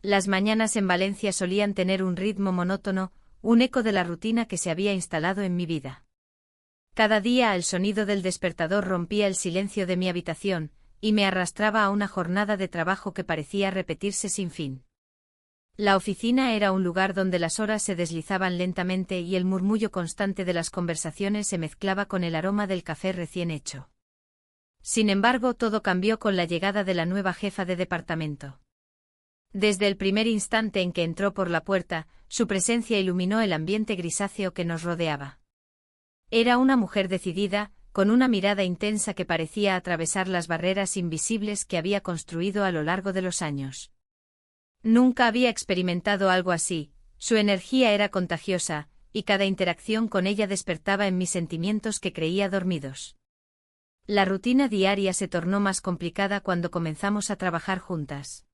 Las mañanas en Valencia solían tener un ritmo monótono, un eco de la rutina que se había instalado en mi vida. Cada día el sonido del despertador rompía el silencio de mi habitación, y me arrastraba a una jornada de trabajo que parecía repetirse sin fin. La oficina era un lugar donde las horas se deslizaban lentamente y el murmullo constante de las conversaciones se mezclaba con el aroma del café recién hecho. Sin embargo, todo cambió con la llegada de la nueva jefa de departamento. Desde el primer instante en que entró por la puerta, su presencia iluminó el ambiente grisáceo que nos rodeaba. Era una mujer decidida, con una mirada intensa que parecía atravesar las barreras invisibles que había construido a lo largo de los años. Nunca había experimentado algo así, su energía era contagiosa, y cada interacción con ella despertaba en mí sentimientos que creía dormidos. La rutina diaria se tornó más complicada cuando comenzamos a trabajar juntas.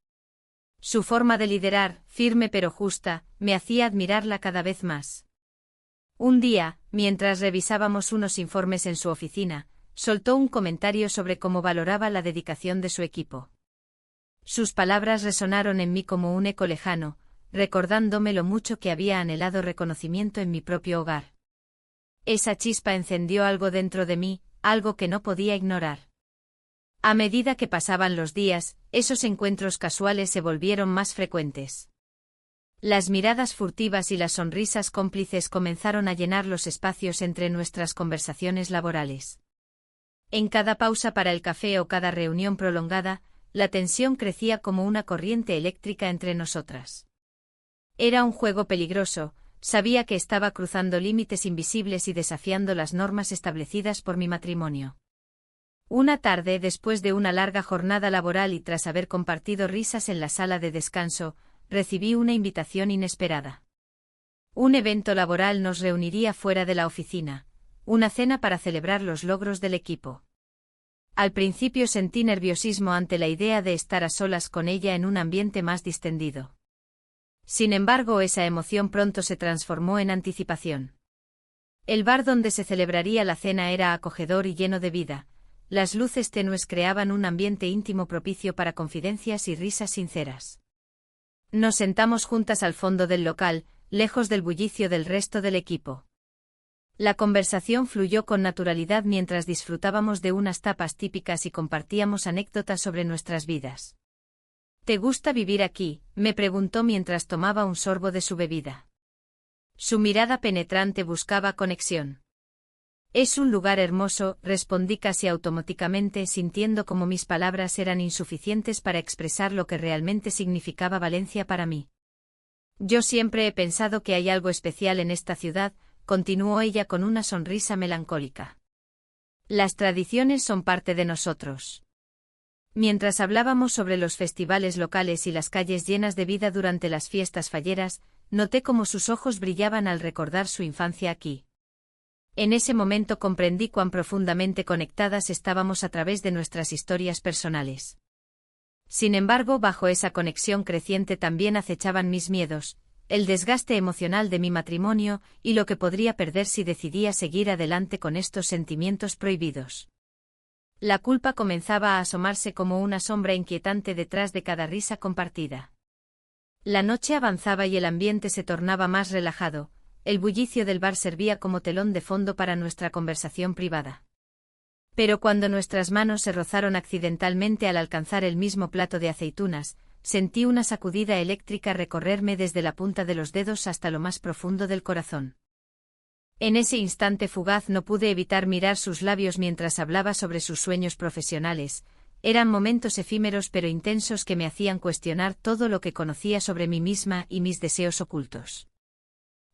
Su forma de liderar, firme pero justa, me hacía admirarla cada vez más. Un día, mientras revisábamos unos informes en su oficina, soltó un comentario sobre cómo valoraba la dedicación de su equipo. Sus palabras resonaron en mí como un eco lejano, recordándome lo mucho que había anhelado reconocimiento en mi propio hogar. Esa chispa encendió algo dentro de mí, algo que no podía ignorar. A medida que pasaban los días, esos encuentros casuales se volvieron más frecuentes. Las miradas furtivas y las sonrisas cómplices comenzaron a llenar los espacios entre nuestras conversaciones laborales. En cada pausa para el café o cada reunión prolongada, la tensión crecía como una corriente eléctrica entre nosotras. Era un juego peligroso, sabía que estaba cruzando límites invisibles y desafiando las normas establecidas por mi matrimonio. Una tarde, después de una larga jornada laboral y tras haber compartido risas en la sala de descanso, recibí una invitación inesperada. Un evento laboral nos reuniría fuera de la oficina, una cena para celebrar los logros del equipo. Al principio sentí nerviosismo ante la idea de estar a solas con ella en un ambiente más distendido. Sin embargo, esa emoción pronto se transformó en anticipación. El bar donde se celebraría la cena era acogedor y lleno de vida. Las luces tenues creaban un ambiente íntimo propicio para confidencias y risas sinceras. Nos sentamos juntas al fondo del local, lejos del bullicio del resto del equipo. La conversación fluyó con naturalidad mientras disfrutábamos de unas tapas típicas y compartíamos anécdotas sobre nuestras vidas. ¿Te gusta vivir aquí?, me preguntó mientras tomaba un sorbo de su bebida. Su mirada penetrante buscaba conexión. Es un lugar hermoso, respondí casi automáticamente, sintiendo como mis palabras eran insuficientes para expresar lo que realmente significaba Valencia para mí. Yo siempre he pensado que hay algo especial en esta ciudad, continuó ella con una sonrisa melancólica. Las tradiciones son parte de nosotros. Mientras hablábamos sobre los festivales locales y las calles llenas de vida durante las fiestas falleras, noté cómo sus ojos brillaban al recordar su infancia aquí. En ese momento comprendí cuán profundamente conectadas estábamos a través de nuestras historias personales. Sin embargo, bajo esa conexión creciente también acechaban mis miedos, el desgaste emocional de mi matrimonio y lo que podría perder si decidía seguir adelante con estos sentimientos prohibidos. La culpa comenzaba a asomarse como una sombra inquietante detrás de cada risa compartida. La noche avanzaba y el ambiente se tornaba más relajado. El bullicio del bar servía como telón de fondo para nuestra conversación privada. Pero cuando nuestras manos se rozaron accidentalmente al alcanzar el mismo plato de aceitunas, sentí una sacudida eléctrica recorrerme desde la punta de los dedos hasta lo más profundo del corazón. En ese instante fugaz no pude evitar mirar sus labios mientras hablaba sobre sus sueños profesionales. Eran momentos efímeros pero intensos que me hacían cuestionar todo lo que conocía sobre mí misma y mis deseos ocultos.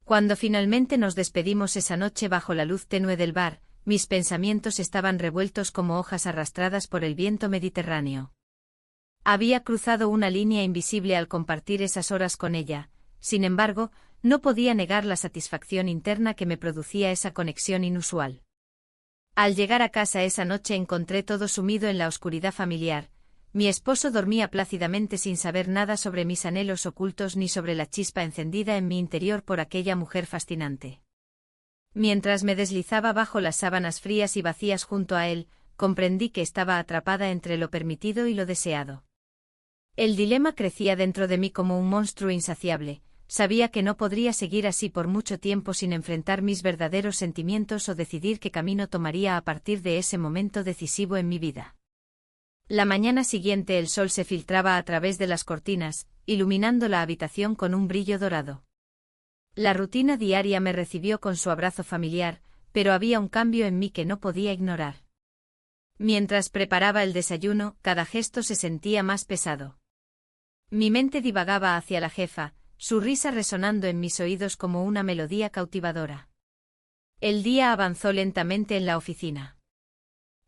Cuando finalmente nos despedimos esa noche bajo la luz tenue del bar, mis pensamientos estaban revueltos como hojas arrastradas por el viento mediterráneo. Había cruzado una línea invisible al compartir esas horas con ella, sin embargo, no podía negar la satisfacción interna que me producía esa conexión inusual. Al llegar a casa esa noche encontré todo sumido en la oscuridad familiar. Mi esposo dormía plácidamente sin saber nada sobre mis anhelos ocultos ni sobre la chispa encendida en mi interior por aquella mujer fascinante. Mientras me deslizaba bajo las sábanas frías y vacías junto a él, comprendí que estaba atrapada entre lo permitido y lo deseado. El dilema crecía dentro de mí como un monstruo insaciable. Sabía que no podría seguir así por mucho tiempo sin enfrentar mis verdaderos sentimientos o decidir qué camino tomaría a partir de ese momento decisivo en mi vida. La mañana siguiente el sol se filtraba a través de las cortinas, iluminando la habitación con un brillo dorado. La rutina diaria me recibió con su abrazo familiar, pero había un cambio en mí que no podía ignorar. Mientras preparaba el desayuno, cada gesto se sentía más pesado. Mi mente divagaba hacia la jefa, su risa resonando en mis oídos como una melodía cautivadora. El día avanzó lentamente en la oficina.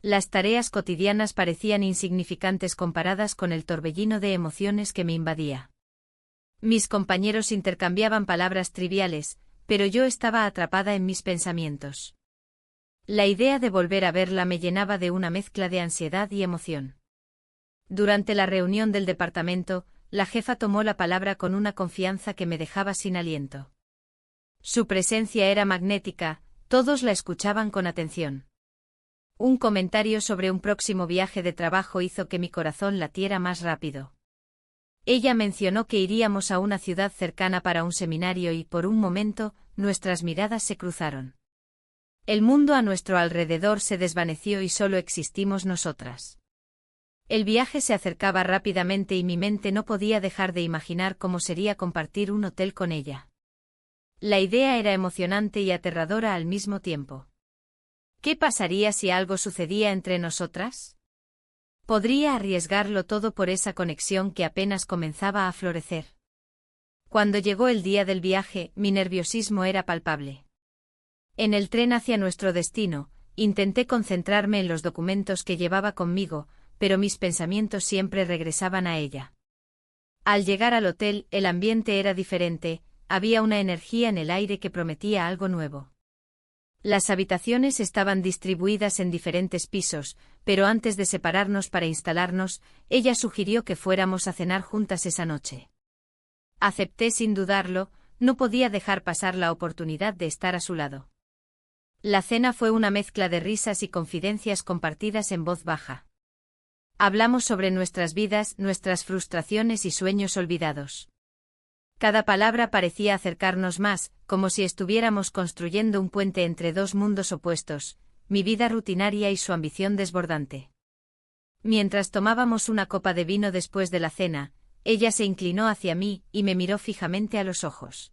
Las tareas cotidianas parecían insignificantes comparadas con el torbellino de emociones que me invadía. Mis compañeros intercambiaban palabras triviales, pero yo estaba atrapada en mis pensamientos. La idea de volver a verla me llenaba de una mezcla de ansiedad y emoción. Durante la reunión del departamento, la jefa tomó la palabra con una confianza que me dejaba sin aliento. Su presencia era magnética, todos la escuchaban con atención. Un comentario sobre un próximo viaje de trabajo hizo que mi corazón latiera más rápido. Ella mencionó que iríamos a una ciudad cercana para un seminario y por un momento, nuestras miradas se cruzaron. El mundo a nuestro alrededor se desvaneció y solo existimos nosotras. El viaje se acercaba rápidamente y mi mente no podía dejar de imaginar cómo sería compartir un hotel con ella. La idea era emocionante y aterradora al mismo tiempo. ¿Qué pasaría si algo sucedía entre nosotras? Podría arriesgarlo todo por esa conexión que apenas comenzaba a florecer. Cuando llegó el día del viaje, mi nerviosismo era palpable. En el tren hacia nuestro destino, intenté concentrarme en los documentos que llevaba conmigo, pero mis pensamientos siempre regresaban a ella. Al llegar al hotel, el ambiente era diferente, había una energía en el aire que prometía algo nuevo. Las habitaciones estaban distribuidas en diferentes pisos, pero antes de separarnos para instalarnos, ella sugirió que fuéramos a cenar juntas esa noche. Acepté sin dudarlo, no podía dejar pasar la oportunidad de estar a su lado. La cena fue una mezcla de risas y confidencias compartidas en voz baja. Hablamos sobre nuestras vidas, nuestras frustraciones y sueños olvidados. Cada palabra parecía acercarnos más, como si estuviéramos construyendo un puente entre dos mundos opuestos, mi vida rutinaria y su ambición desbordante. Mientras tomábamos una copa de vino después de la cena, ella se inclinó hacia mí y me miró fijamente a los ojos.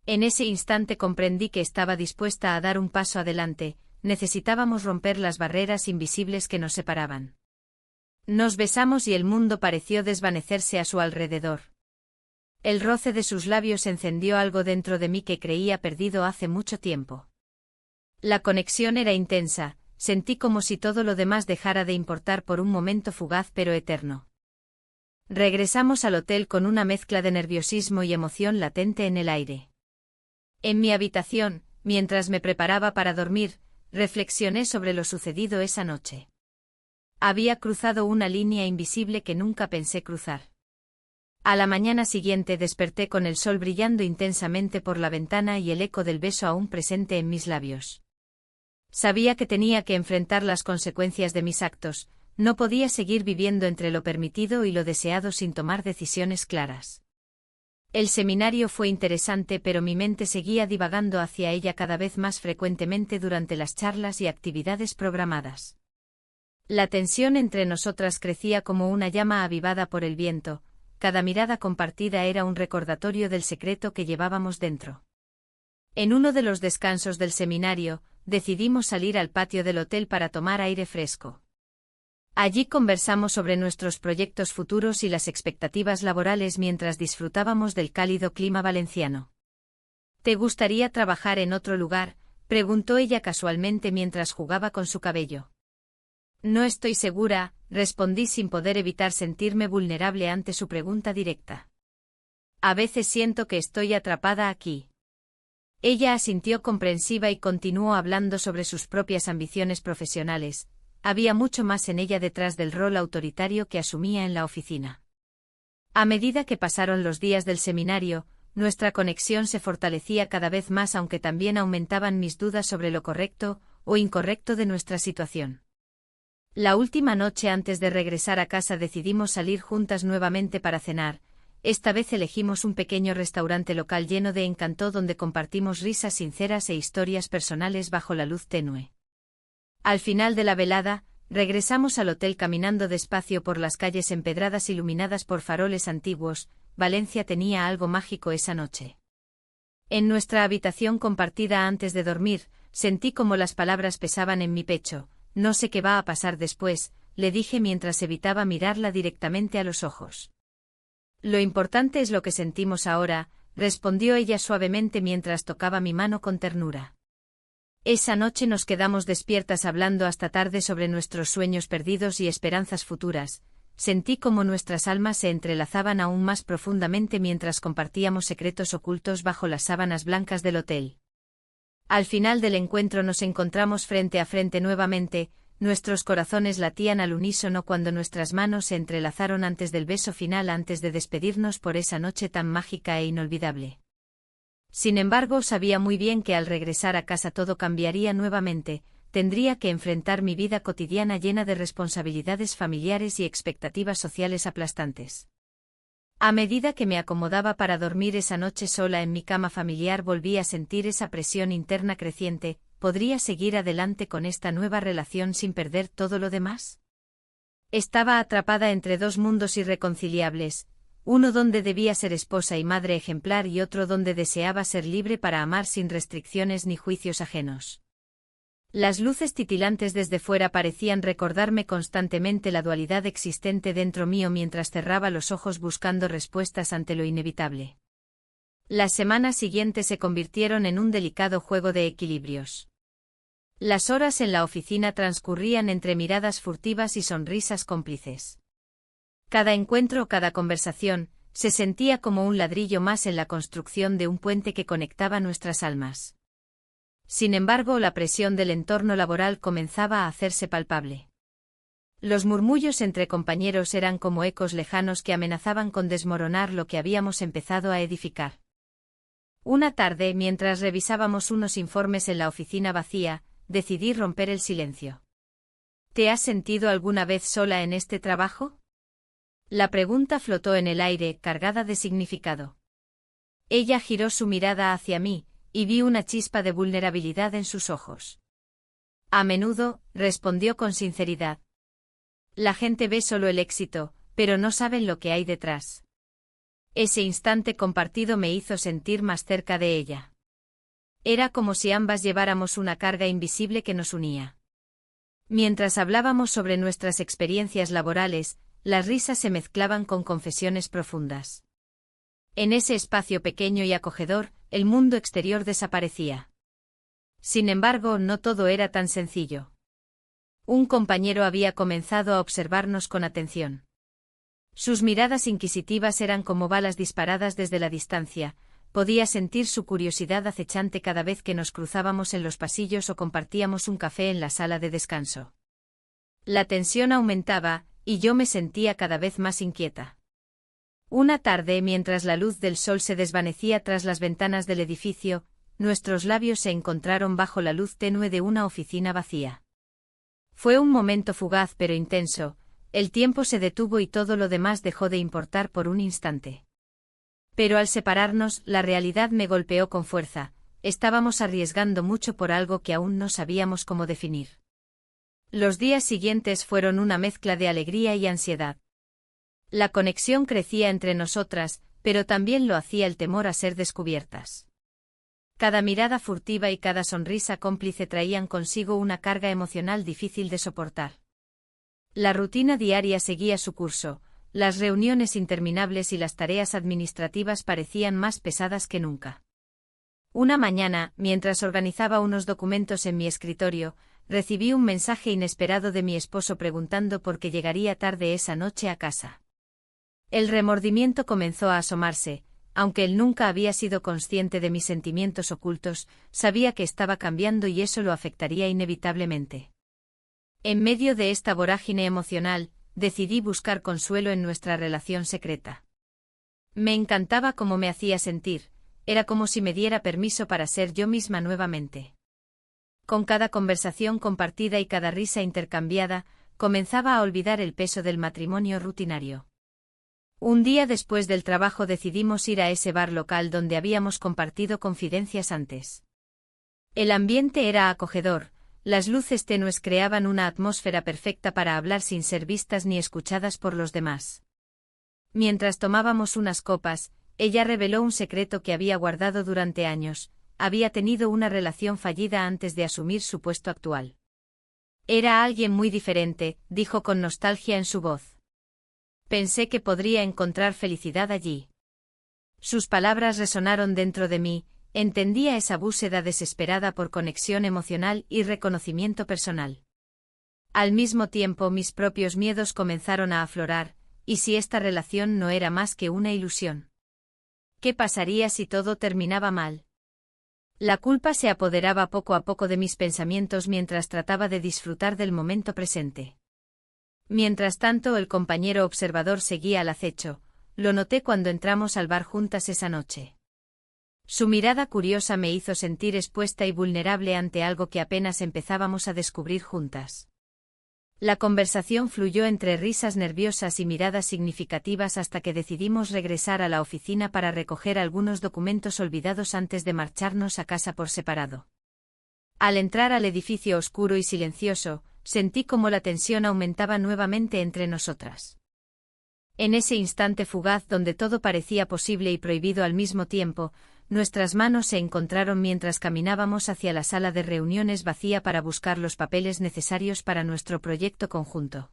En ese instante comprendí que estaba dispuesta a dar un paso adelante, necesitábamos romper las barreras invisibles que nos separaban. Nos besamos y el mundo pareció desvanecerse a su alrededor. El roce de sus labios encendió algo dentro de mí que creía perdido hace mucho tiempo. La conexión era intensa, sentí como si todo lo demás dejara de importar por un momento fugaz pero eterno. Regresamos al hotel con una mezcla de nerviosismo y emoción latente en el aire. En mi habitación, mientras me preparaba para dormir, reflexioné sobre lo sucedido esa noche. Había cruzado una línea invisible que nunca pensé cruzar. A la mañana siguiente desperté con el sol brillando intensamente por la ventana y el eco del beso aún presente en mis labios. Sabía que tenía que enfrentar las consecuencias de mis actos, no podía seguir viviendo entre lo permitido y lo deseado sin tomar decisiones claras. El seminario fue interesante, pero mi mente seguía divagando hacia ella cada vez más frecuentemente durante las charlas y actividades programadas. La tensión entre nosotras crecía como una llama avivada por el viento, cada mirada compartida era un recordatorio del secreto que llevábamos dentro. En uno de los descansos del seminario, decidimos salir al patio del hotel para tomar aire fresco. Allí conversamos sobre nuestros proyectos futuros y las expectativas laborales mientras disfrutábamos del cálido clima valenciano. ¿Te gustaría trabajar en otro lugar?, preguntó ella casualmente mientras jugaba con su cabello. No estoy segura, respondí sin poder evitar sentirme vulnerable ante su pregunta directa. A veces siento que estoy atrapada aquí. Ella asintió comprensiva y continuó hablando sobre sus propias ambiciones profesionales. Había mucho más en ella detrás del rol autoritario que asumía en la oficina. A medida que pasaron los días del seminario, nuestra conexión se fortalecía cada vez más, aunque también aumentaban mis dudas sobre lo correcto o incorrecto de nuestra situación. La última noche antes de regresar a casa decidimos salir juntas nuevamente para cenar. Esta vez elegimos un pequeño restaurante local lleno de encanto donde compartimos risas sinceras e historias personales bajo la luz tenue. Al final de la velada, regresamos al hotel caminando despacio por las calles empedradas iluminadas por faroles antiguos. Valencia tenía algo mágico esa noche. En nuestra habitación compartida antes de dormir, sentí como las palabras pesaban en mi pecho. No sé qué va a pasar después, le dije mientras evitaba mirarla directamente a los ojos. Lo importante es lo que sentimos ahora, respondió ella suavemente mientras tocaba mi mano con ternura. Esa noche nos quedamos despiertas hablando hasta tarde sobre nuestros sueños perdidos y esperanzas futuras. Sentí como nuestras almas se entrelazaban aún más profundamente mientras compartíamos secretos ocultos bajo las sábanas blancas del hotel. Al final del encuentro nos encontramos frente a frente nuevamente, nuestros corazones latían al unísono cuando nuestras manos se entrelazaron antes del beso final antes de despedirnos por esa noche tan mágica e inolvidable. Sin embargo, sabía muy bien que al regresar a casa todo cambiaría nuevamente, tendría que enfrentar mi vida cotidiana llena de responsabilidades familiares y expectativas sociales aplastantes. A medida que me acomodaba para dormir esa noche sola en mi cama familiar volví a sentir esa presión interna creciente. ¿Podría seguir adelante con esta nueva relación sin perder todo lo demás? Estaba atrapada entre dos mundos irreconciliables, uno donde debía ser esposa y madre ejemplar y otro donde deseaba ser libre para amar sin restricciones ni juicios ajenos. Las luces titilantes desde fuera parecían recordarme constantemente la dualidad existente dentro mío mientras cerraba los ojos buscando respuestas ante lo inevitable. Las semanas siguientes se convirtieron en un delicado juego de equilibrios. Las horas en la oficina transcurrían entre miradas furtivas y sonrisas cómplices. Cada encuentro o cada conversación, se sentía como un ladrillo más en la construcción de un puente que conectaba nuestras almas. Sin embargo, la presión del entorno laboral comenzaba a hacerse palpable. Los murmullos entre compañeros eran como ecos lejanos que amenazaban con desmoronar lo que habíamos empezado a edificar. Una tarde, mientras revisábamos unos informes en la oficina vacía, decidí romper el silencio. ¿Te has sentido alguna vez sola en este trabajo? La pregunta flotó en el aire, cargada de significado. Ella giró su mirada hacia mí, y vi una chispa de vulnerabilidad en sus ojos. A menudo, respondió con sinceridad. La gente ve solo el éxito, pero no saben lo que hay detrás. Ese instante compartido me hizo sentir más cerca de ella. Era como si ambas lleváramos una carga invisible que nos unía. Mientras hablábamos sobre nuestras experiencias laborales, las risas se mezclaban con confesiones profundas. En ese espacio pequeño y acogedor, el mundo exterior desaparecía. Sin embargo, no todo era tan sencillo. Un compañero había comenzado a observarnos con atención. Sus miradas inquisitivas eran como balas disparadas desde la distancia. Podía sentir su curiosidad acechante cada vez que nos cruzábamos en los pasillos o compartíamos un café en la sala de descanso. La tensión aumentaba, y yo me sentía cada vez más inquieta. Una tarde, mientras la luz del sol se desvanecía tras las ventanas del edificio, nuestros labios se encontraron bajo la luz tenue de una oficina vacía. Fue un momento fugaz pero intenso, el tiempo se detuvo y todo lo demás dejó de importar por un instante. Pero al separarnos, la realidad me golpeó con fuerza, estábamos arriesgando mucho por algo que aún no sabíamos cómo definir. Los días siguientes fueron una mezcla de alegría y ansiedad. La conexión crecía entre nosotras, pero también lo hacía el temor a ser descubiertas. Cada mirada furtiva y cada sonrisa cómplice traían consigo una carga emocional difícil de soportar. La rutina diaria seguía su curso, las reuniones interminables y las tareas administrativas parecían más pesadas que nunca. Una mañana, mientras organizaba unos documentos en mi escritorio, recibí un mensaje inesperado de mi esposo preguntando por qué llegaría tarde esa noche a casa. El remordimiento comenzó a asomarse, aunque él nunca había sido consciente de mis sentimientos ocultos, sabía que estaba cambiando y eso lo afectaría inevitablemente. En medio de esta vorágine emocional, decidí buscar consuelo en nuestra relación secreta. Me encantaba cómo me hacía sentir, era como si me diera permiso para ser yo misma nuevamente. Con cada conversación compartida y cada risa intercambiada, comenzaba a olvidar el peso del matrimonio rutinario. Un día después del trabajo decidimos ir a ese bar local donde habíamos compartido confidencias antes. El ambiente era acogedor, las luces tenues creaban una atmósfera perfecta para hablar sin ser vistas ni escuchadas por los demás. Mientras tomábamos unas copas, ella reveló un secreto que había guardado durante años: había tenido una relación fallida antes de asumir su puesto actual. Era alguien muy diferente, dijo con nostalgia en su voz. Pensé que podría encontrar felicidad allí. Sus palabras resonaron dentro de mí, entendía esa búsqueda desesperada por conexión emocional y reconocimiento personal. Al mismo tiempo mis propios miedos comenzaron a aflorar, ¿y si esta relación no era más que una ilusión? ¿Qué pasaría si todo terminaba mal? La culpa se apoderaba poco a poco de mis pensamientos mientras trataba de disfrutar del momento presente. Mientras tanto el compañero observador seguía al acecho, lo noté cuando entramos al bar juntas esa noche. Su mirada curiosa me hizo sentir expuesta y vulnerable ante algo que apenas empezábamos a descubrir juntas. La conversación fluyó entre risas nerviosas y miradas significativas hasta que decidimos regresar a la oficina para recoger algunos documentos olvidados antes de marcharnos a casa por separado. Al entrar al edificio oscuro y silencioso, sentí como la tensión aumentaba nuevamente entre nosotras. En ese instante fugaz donde todo parecía posible y prohibido al mismo tiempo, nuestras manos se encontraron mientras caminábamos hacia la sala de reuniones vacía para buscar los papeles necesarios para nuestro proyecto conjunto.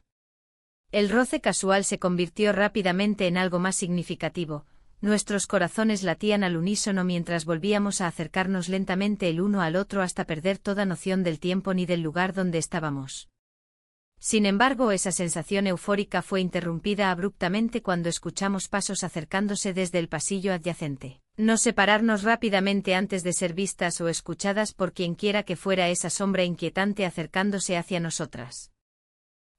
El roce casual se convirtió rápidamente en algo más significativo, nuestros corazones latían al unísono mientras volvíamos a acercarnos lentamente el uno al otro hasta perder toda noción del tiempo ni del lugar donde estábamos. Sin embargo, esa sensación eufórica fue interrumpida abruptamente cuando escuchamos pasos acercándose desde el pasillo adyacente. No separarnos rápidamente antes de ser vistas o escuchadas por quienquiera que fuera esa sombra inquietante acercándose hacia nosotras.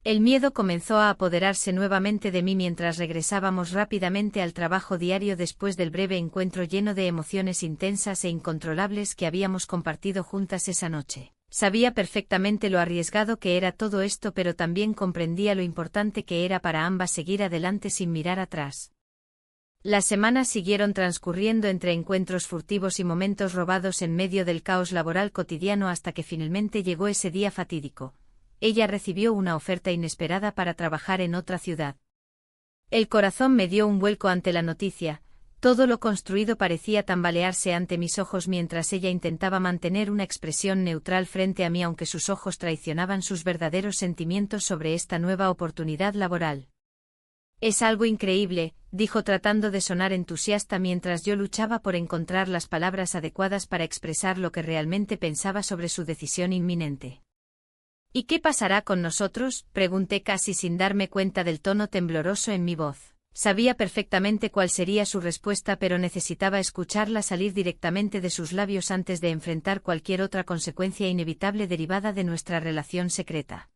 El miedo comenzó a apoderarse nuevamente de mí mientras regresábamos rápidamente al trabajo diario después del breve encuentro lleno de emociones intensas e incontrolables que habíamos compartido juntas esa noche. Sabía perfectamente lo arriesgado que era todo esto, pero también comprendía lo importante que era para ambas seguir adelante sin mirar atrás. Las semanas siguieron transcurriendo entre encuentros furtivos y momentos robados en medio del caos laboral cotidiano hasta que finalmente llegó ese día fatídico. Ella recibió una oferta inesperada para trabajar en otra ciudad. El corazón me dio un vuelco ante la noticia. Todo lo construido parecía tambalearse ante mis ojos mientras ella intentaba mantener una expresión neutral frente a mí, aunque sus ojos traicionaban sus verdaderos sentimientos sobre esta nueva oportunidad laboral. Es algo increíble, dijo tratando de sonar entusiasta mientras yo luchaba por encontrar las palabras adecuadas para expresar lo que realmente pensaba sobre su decisión inminente. ¿Y qué pasará con nosotros?, pregunté casi sin darme cuenta del tono tembloroso en mi voz. Sabía perfectamente cuál sería su respuesta, pero necesitaba escucharla salir directamente de sus labios antes de enfrentar cualquier otra consecuencia inevitable derivada de nuestra relación secreta.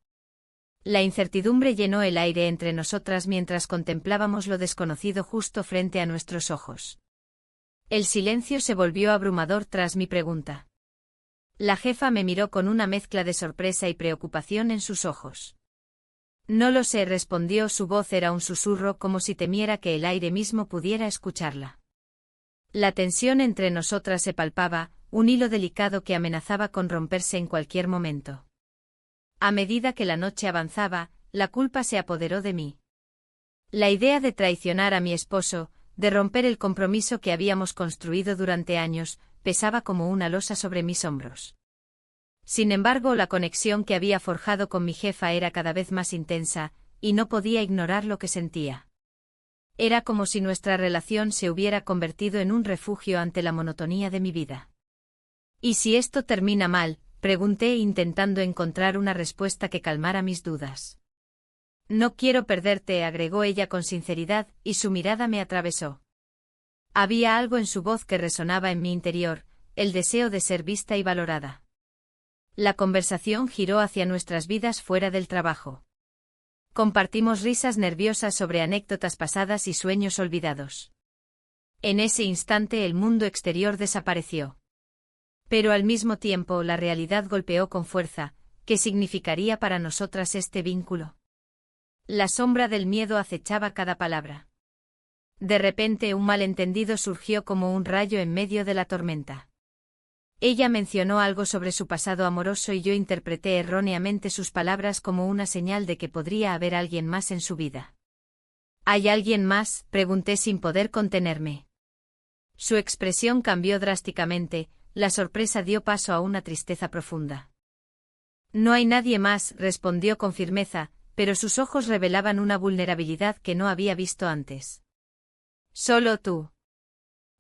La incertidumbre llenó el aire entre nosotras mientras contemplábamos lo desconocido justo frente a nuestros ojos. El silencio se volvió abrumador tras mi pregunta. La jefa me miró con una mezcla de sorpresa y preocupación en sus ojos. No lo sé, respondió, su voz era un susurro como si temiera que el aire mismo pudiera escucharla. La tensión entre nosotras se palpaba, un hilo delicado que amenazaba con romperse en cualquier momento. A medida que la noche avanzaba, la culpa se apoderó de mí. La idea de traicionar a mi esposo, de romper el compromiso que habíamos construido durante años, pesaba como una losa sobre mis hombros. Sin embargo, la conexión que había forjado con mi jefa era cada vez más intensa, y no podía ignorar lo que sentía. Era como si nuestra relación se hubiera convertido en un refugio ante la monotonía de mi vida. ¿Y si esto termina mal?, pregunté intentando encontrar una respuesta que calmara mis dudas. No quiero perderte, agregó ella con sinceridad, y su mirada me atravesó. Había algo en su voz que resonaba en mi interior, el deseo de ser vista y valorada. La conversación giró hacia nuestras vidas fuera del trabajo. Compartimos risas nerviosas sobre anécdotas pasadas y sueños olvidados. En ese instante el mundo exterior desapareció. Pero al mismo tiempo la realidad golpeó con fuerza. ¿Qué significaría para nosotras este vínculo? La sombra del miedo acechaba cada palabra. De repente un malentendido surgió como un rayo en medio de la tormenta. Ella mencionó algo sobre su pasado amoroso y yo interpreté erróneamente sus palabras como una señal de que podría haber alguien más en su vida. ¿Hay alguien más?, pregunté sin poder contenerme. Su expresión cambió drásticamente, la sorpresa dio paso a una tristeza profunda. No hay nadie más, respondió con firmeza, pero sus ojos revelaban una vulnerabilidad que no había visto antes. Solo tú.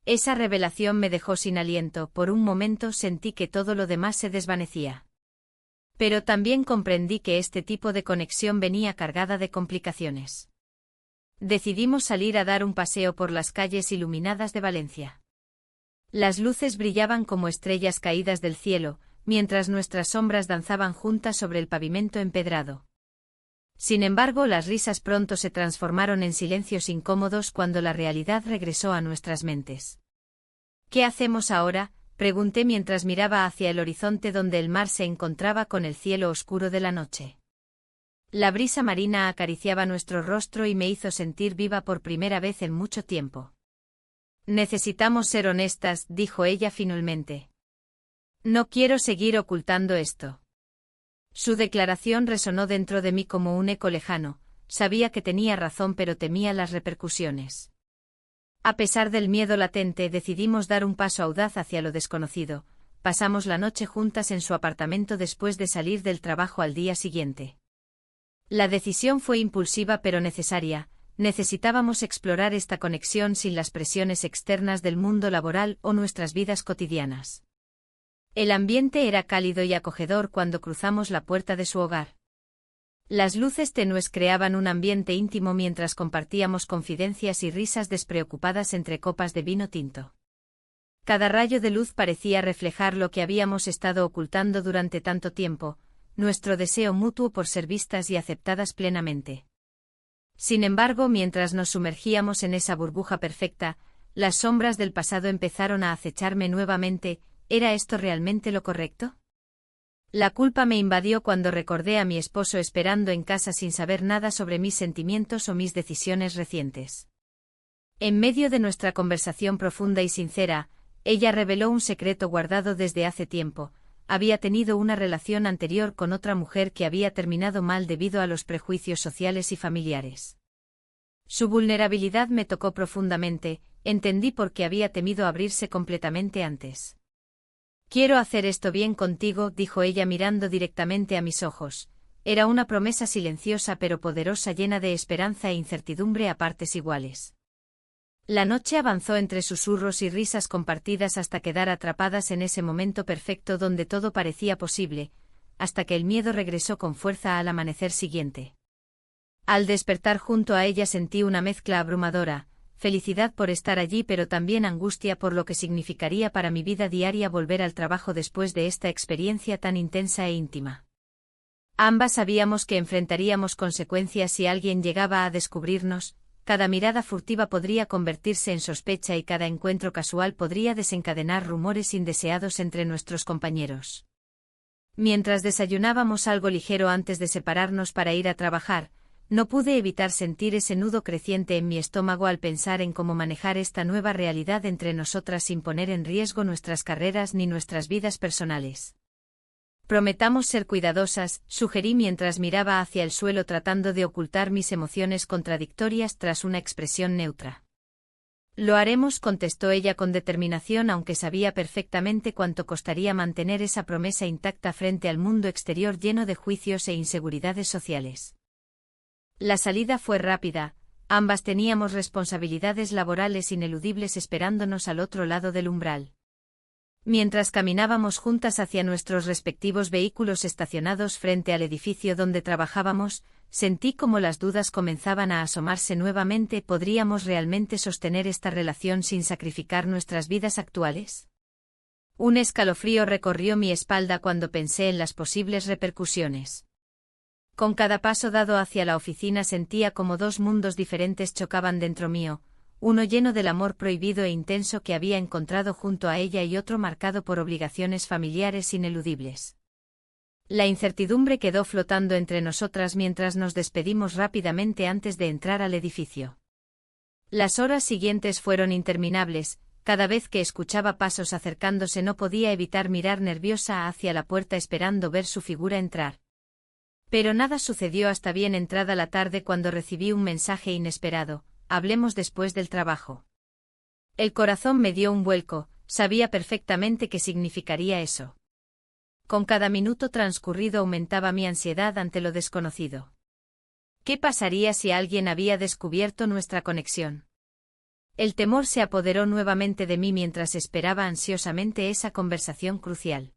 Esa revelación me dejó sin aliento, por un momento sentí que todo lo demás se desvanecía. Pero también comprendí que este tipo de conexión venía cargada de complicaciones. Decidimos salir a dar un paseo por las calles iluminadas de Valencia. Las luces brillaban como estrellas caídas del cielo, mientras nuestras sombras danzaban juntas sobre el pavimento empedrado. Sin embargo, las risas pronto se transformaron en silencios incómodos cuando la realidad regresó a nuestras mentes. ¿Qué hacemos ahora?, pregunté mientras miraba hacia el horizonte donde el mar se encontraba con el cielo oscuro de la noche. La brisa marina acariciaba nuestro rostro y me hizo sentir viva por primera vez en mucho tiempo. Necesitamos ser honestas, dijo ella finalmente. No quiero seguir ocultando esto. Su declaración resonó dentro de mí como un eco lejano, sabía que tenía razón pero temía las repercusiones. A pesar del miedo latente, decidimos dar un paso audaz hacia lo desconocido. Pasamos la noche juntas en su apartamento después de salir del trabajo al día siguiente. La decisión fue impulsiva pero necesaria, necesitábamos explorar esta conexión sin las presiones externas del mundo laboral o nuestras vidas cotidianas. El ambiente era cálido y acogedor cuando cruzamos la puerta de su hogar. Las luces tenues creaban un ambiente íntimo mientras compartíamos confidencias y risas despreocupadas entre copas de vino tinto. Cada rayo de luz parecía reflejar lo que habíamos estado ocultando durante tanto tiempo, nuestro deseo mutuo por ser vistas y aceptadas plenamente. Sin embargo, mientras nos sumergíamos en esa burbuja perfecta, las sombras del pasado empezaron a acecharme nuevamente. ¿Era esto realmente lo correcto? La culpa me invadió cuando recordé a mi esposo esperando en casa sin saber nada sobre mis sentimientos o mis decisiones recientes. En medio de nuestra conversación profunda y sincera, ella reveló un secreto guardado desde hace tiempo. Había tenido una relación anterior con otra mujer que había terminado mal debido a los prejuicios sociales y familiares. Su vulnerabilidad me tocó profundamente, entendí por qué había temido abrirse completamente antes. Quiero hacer esto bien contigo, dijo ella mirando directamente a mis ojos. Era una promesa silenciosa pero poderosa, llena de esperanza e incertidumbre a partes iguales. La noche avanzó entre susurros y risas compartidas hasta quedar atrapadas en ese momento perfecto donde todo parecía posible, hasta que el miedo regresó con fuerza al amanecer siguiente. Al despertar junto a ella sentí una mezcla abrumadora, felicidad por estar allí pero también angustia por lo que significaría para mi vida diaria volver al trabajo después de esta experiencia tan intensa e íntima. Ambas sabíamos que enfrentaríamos consecuencias si alguien llegaba a descubrirnos, cada mirada furtiva podría convertirse en sospecha y cada encuentro casual podría desencadenar rumores indeseados entre nuestros compañeros. Mientras desayunábamos algo ligero antes de separarnos para ir a trabajar, no pude evitar sentir ese nudo creciente en mi estómago al pensar en cómo manejar esta nueva realidad entre nosotras sin poner en riesgo nuestras carreras ni nuestras vidas personales. Prometamos ser cuidadosas, sugerí mientras miraba hacia el suelo tratando de ocultar mis emociones contradictorias tras una expresión neutra. Lo haremos, contestó ella con determinación, aunque sabía perfectamente cuánto costaría mantener esa promesa intacta frente al mundo exterior lleno de juicios e inseguridades sociales. La salida fue rápida, ambas teníamos responsabilidades laborales ineludibles esperándonos al otro lado del umbral. Mientras caminábamos juntas hacia nuestros respectivos vehículos estacionados frente al edificio donde trabajábamos, sentí como las dudas comenzaban a asomarse nuevamente. ¿Podríamos realmente sostener esta relación sin sacrificar nuestras vidas actuales? Un escalofrío recorrió mi espalda cuando pensé en las posibles repercusiones. Con cada paso dado hacia la oficina sentía como dos mundos diferentes chocaban dentro mío, uno lleno del amor prohibido e intenso que había encontrado junto a ella y otro marcado por obligaciones familiares ineludibles. La incertidumbre quedó flotando entre nosotras mientras nos despedimos rápidamente antes de entrar al edificio. Las horas siguientes fueron interminables. Cada vez que escuchaba pasos acercándose no podía evitar mirar nerviosa hacia la puerta esperando ver su figura entrar. Pero nada sucedió hasta bien entrada la tarde cuando recibí un mensaje inesperado: hablemos después del trabajo. El corazón me dio un vuelco, sabía perfectamente qué significaría eso. Con cada minuto transcurrido aumentaba mi ansiedad ante lo desconocido. ¿Qué pasaría si alguien había descubierto nuestra conexión? El temor se apoderó nuevamente de mí mientras esperaba ansiosamente esa conversación crucial.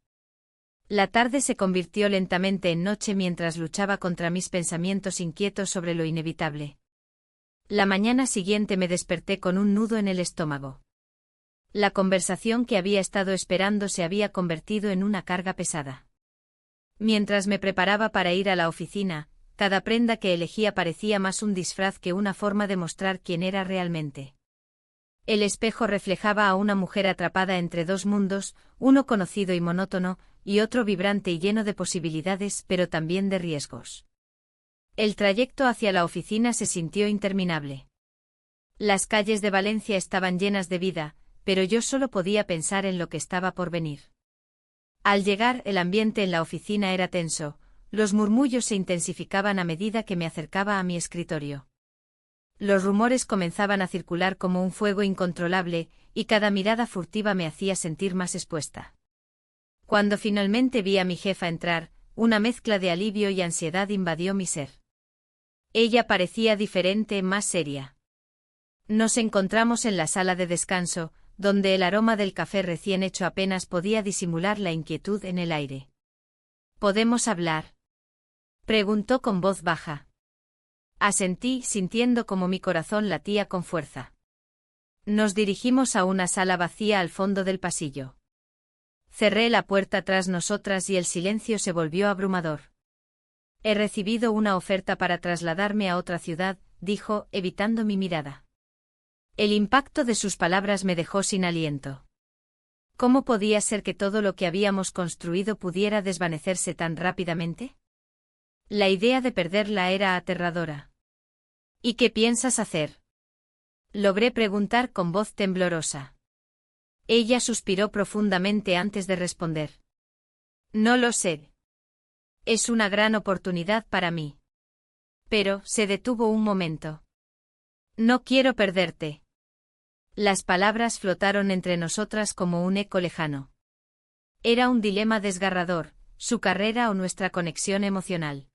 La tarde se convirtió lentamente en noche mientras luchaba contra mis pensamientos inquietos sobre lo inevitable. La mañana siguiente me desperté con un nudo en el estómago. La conversación que había estado esperando se había convertido en una carga pesada. Mientras me preparaba para ir a la oficina, cada prenda que elegía parecía más un disfraz que una forma de mostrar quién era realmente. El espejo reflejaba a una mujer atrapada entre dos mundos, uno conocido y monótono, y otro vibrante y lleno de posibilidades pero también de riesgos. El trayecto hacia la oficina se sintió interminable. Las calles de Valencia estaban llenas de vida, pero yo solo podía pensar en lo que estaba por venir. Al llegar, el ambiente en la oficina era tenso, los murmullos se intensificaban a medida que me acercaba a mi escritorio. Los rumores comenzaban a circular como un fuego incontrolable, y cada mirada furtiva me hacía sentir más expuesta. Cuando finalmente vi a mi jefa entrar, una mezcla de alivio y ansiedad invadió mi ser. Ella parecía diferente, más seria. Nos encontramos en la sala de descanso, donde el aroma del café recién hecho apenas podía disimular la inquietud en el aire. ¿Podemos hablar?, preguntó con voz baja. Asentí, sintiendo como mi corazón latía con fuerza. Nos dirigimos a una sala vacía al fondo del pasillo. Cerré la puerta tras nosotras y el silencio se volvió abrumador. He recibido una oferta para trasladarme a otra ciudad, dijo, evitando mi mirada. El impacto de sus palabras me dejó sin aliento. ¿Cómo podía ser que todo lo que habíamos construido pudiera desvanecerse tan rápidamente? La idea de perderla era aterradora. ¿Y qué piensas hacer?, logré preguntar con voz temblorosa. Ella suspiró profundamente antes de responder. No lo sé. Es una gran oportunidad para mí. Pero, se detuvo un momento. No quiero perderte. Las palabras flotaron entre nosotras como un eco lejano. Era un dilema desgarrador, su carrera o nuestra conexión emocional.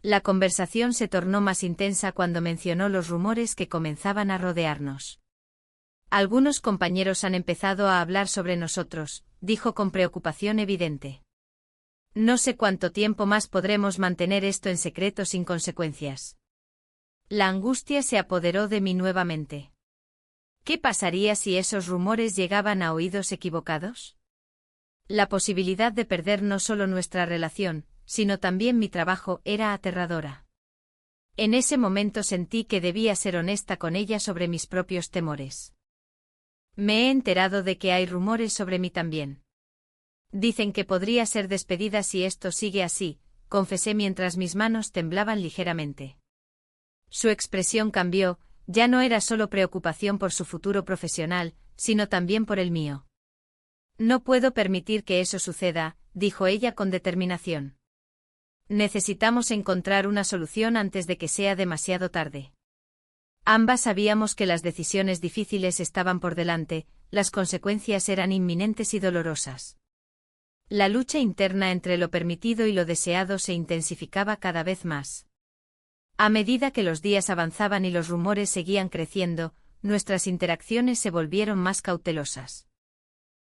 La conversación se tornó más intensa cuando mencionó los rumores que comenzaban a rodearnos. Algunos compañeros han empezado a hablar sobre nosotros, dijo con preocupación evidente. No sé cuánto tiempo más podremos mantener esto en secreto sin consecuencias. La angustia se apoderó de mí nuevamente. ¿Qué pasaría si esos rumores llegaban a oídos equivocados? La posibilidad de perder no solo nuestra relación, sino también mi trabajo era aterradora. En ese momento sentí que debía ser honesta con ella sobre mis propios temores. Me he enterado de que hay rumores sobre mí también. Dicen que podría ser despedida si esto sigue así, confesé mientras mis manos temblaban ligeramente. Su expresión cambió, ya no era solo preocupación por su futuro profesional, sino también por el mío. No puedo permitir que eso suceda, dijo ella con determinación. Necesitamos encontrar una solución antes de que sea demasiado tarde. Ambas sabíamos que las decisiones difíciles estaban por delante, las consecuencias eran inminentes y dolorosas. La lucha interna entre lo permitido y lo deseado se intensificaba cada vez más. A medida que los días avanzaban y los rumores seguían creciendo, nuestras interacciones se volvieron más cautelosas.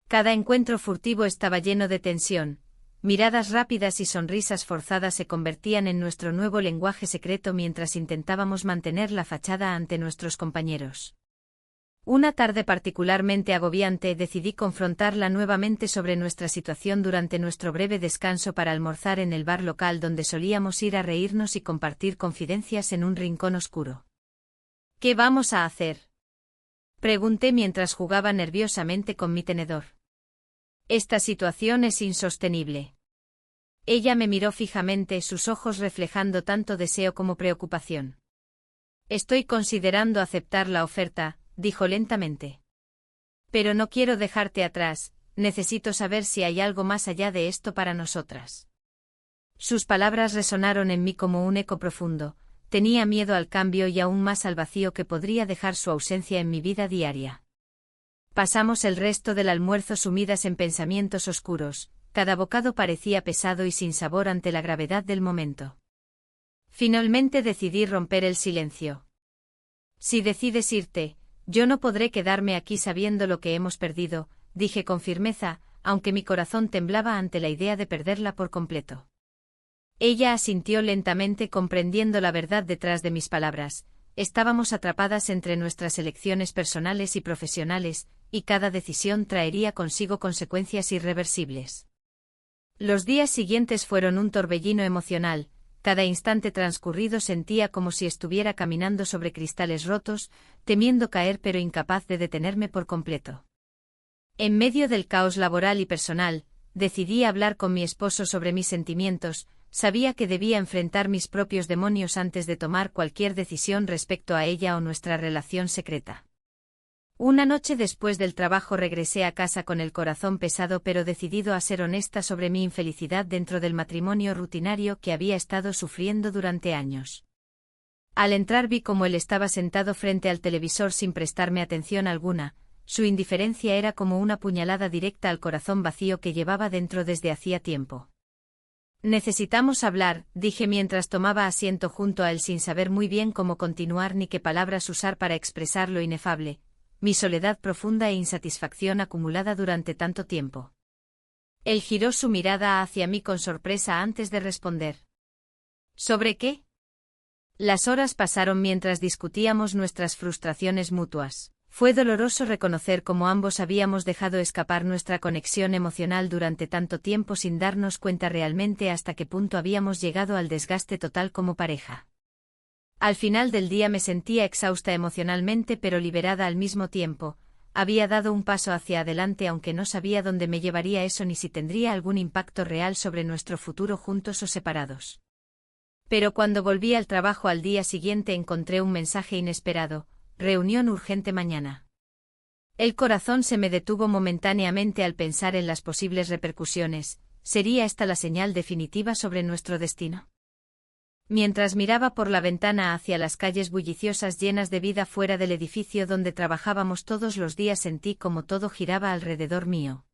Cada encuentro furtivo estaba lleno de tensión. Miradas rápidas y sonrisas forzadas se convertían en nuestro nuevo lenguaje secreto mientras intentábamos mantener la fachada ante nuestros compañeros. Una tarde particularmente agobiante decidí confrontarla nuevamente sobre nuestra situación durante nuestro breve descanso para almorzar en el bar local donde solíamos ir a reírnos y compartir confidencias en un rincón oscuro. ¿Qué vamos a hacer?, pregunté mientras jugaba nerviosamente con mi tenedor. Esta situación es insostenible. Ella me miró fijamente, sus ojos reflejando tanto deseo como preocupación. Estoy considerando aceptar la oferta, dijo lentamente. Pero no quiero dejarte atrás, necesito saber si hay algo más allá de esto para nosotras. Sus palabras resonaron en mí como un eco profundo. Tenía miedo al cambio y aún más al vacío que podría dejar su ausencia en mi vida diaria. Pasamos el resto del almuerzo sumidas en pensamientos oscuros, cada bocado parecía pesado y sin sabor ante la gravedad del momento. Finalmente decidí romper el silencio. Si decides irte, yo no podré quedarme aquí sabiendo lo que hemos perdido, dije con firmeza, aunque mi corazón temblaba ante la idea de perderla por completo. Ella asintió lentamente comprendiendo la verdad detrás de mis palabras. Estábamos atrapadas entre nuestras elecciones personales y profesionales, y cada decisión traería consigo consecuencias irreversibles. Los días siguientes fueron un torbellino emocional, cada instante transcurrido sentía como si estuviera caminando sobre cristales rotos, temiendo caer pero incapaz de detenerme por completo. En medio del caos laboral y personal, decidí hablar con mi esposo sobre mis sentimientos. Sabía que debía enfrentar mis propios demonios antes de tomar cualquier decisión respecto a ella o nuestra relación secreta. Una noche después del trabajo regresé a casa con el corazón pesado pero decidido a ser honesta sobre mi infelicidad dentro del matrimonio rutinario que había estado sufriendo durante años. Al entrar vi cómo él estaba sentado frente al televisor sin prestarme atención alguna. Su indiferencia era como una puñalada directa al corazón vacío que llevaba dentro desde hacía tiempo. Necesitamos hablar, dije mientras tomaba asiento junto a él sin saber muy bien cómo continuar ni qué palabras usar para expresar lo inefable, mi soledad profunda e insatisfacción acumulada durante tanto tiempo. Él giró su mirada hacia mí con sorpresa antes de responder. ¿Sobre qué? Las horas pasaron mientras discutíamos nuestras frustraciones mutuas. Fue doloroso reconocer cómo ambos habíamos dejado escapar nuestra conexión emocional durante tanto tiempo sin darnos cuenta realmente hasta qué punto habíamos llegado al desgaste total como pareja. Al final del día me sentía exhausta emocionalmente pero liberada al mismo tiempo. Había dado un paso hacia adelante aunque no sabía dónde me llevaría eso ni si tendría algún impacto real sobre nuestro futuro juntos o separados. Pero cuando volví al trabajo al día siguiente encontré un mensaje inesperado. Reunión urgente mañana. El corazón se me detuvo momentáneamente al pensar en las posibles repercusiones. ¿Sería esta la señal definitiva sobre nuestro destino? Mientras miraba por la ventana hacia las calles bulliciosas llenas de vida fuera del edificio donde trabajábamos todos los días sentí como todo giraba alrededor mío.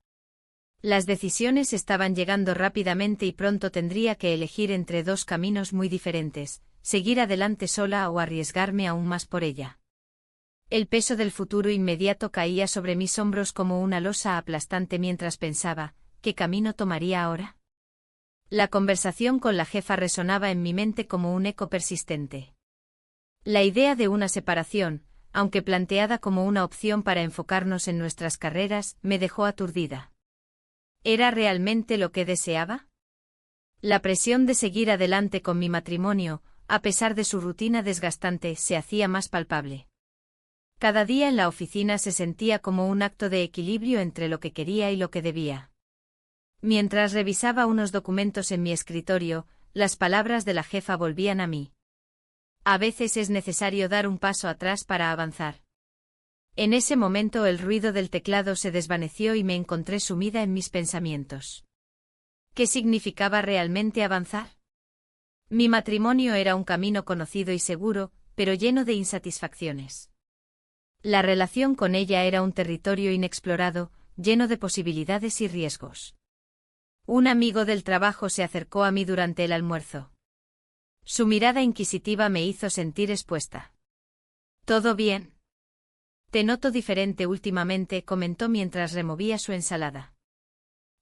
Las decisiones estaban llegando rápidamente y pronto tendría que elegir entre dos caminos muy diferentes, seguir adelante sola o arriesgarme aún más por ella. El peso del futuro inmediato caía sobre mis hombros como una losa aplastante mientras pensaba, ¿qué camino tomaría ahora? La conversación con la jefa resonaba en mi mente como un eco persistente. La idea de una separación, aunque planteada como una opción para enfocarnos en nuestras carreras, me dejó aturdida. ¿Era realmente lo que deseaba? La presión de seguir adelante con mi matrimonio, a pesar de su rutina desgastante, se hacía más palpable. Cada día en la oficina se sentía como un acto de equilibrio entre lo que quería y lo que debía. Mientras revisaba unos documentos en mi escritorio, las palabras de la jefa volvían a mí. A veces es necesario dar un paso atrás para avanzar. En ese momento el ruido del teclado se desvaneció y me encontré sumida en mis pensamientos. ¿Qué significaba realmente avanzar? Mi matrimonio era un camino conocido y seguro, pero lleno de insatisfacciones. La relación con ella era un territorio inexplorado, lleno de posibilidades y riesgos. Un amigo del trabajo se acercó a mí durante el almuerzo. Su mirada inquisitiva me hizo sentir expuesta. ¿Todo bien? Te noto diferente últimamente, comentó mientras removía su ensalada.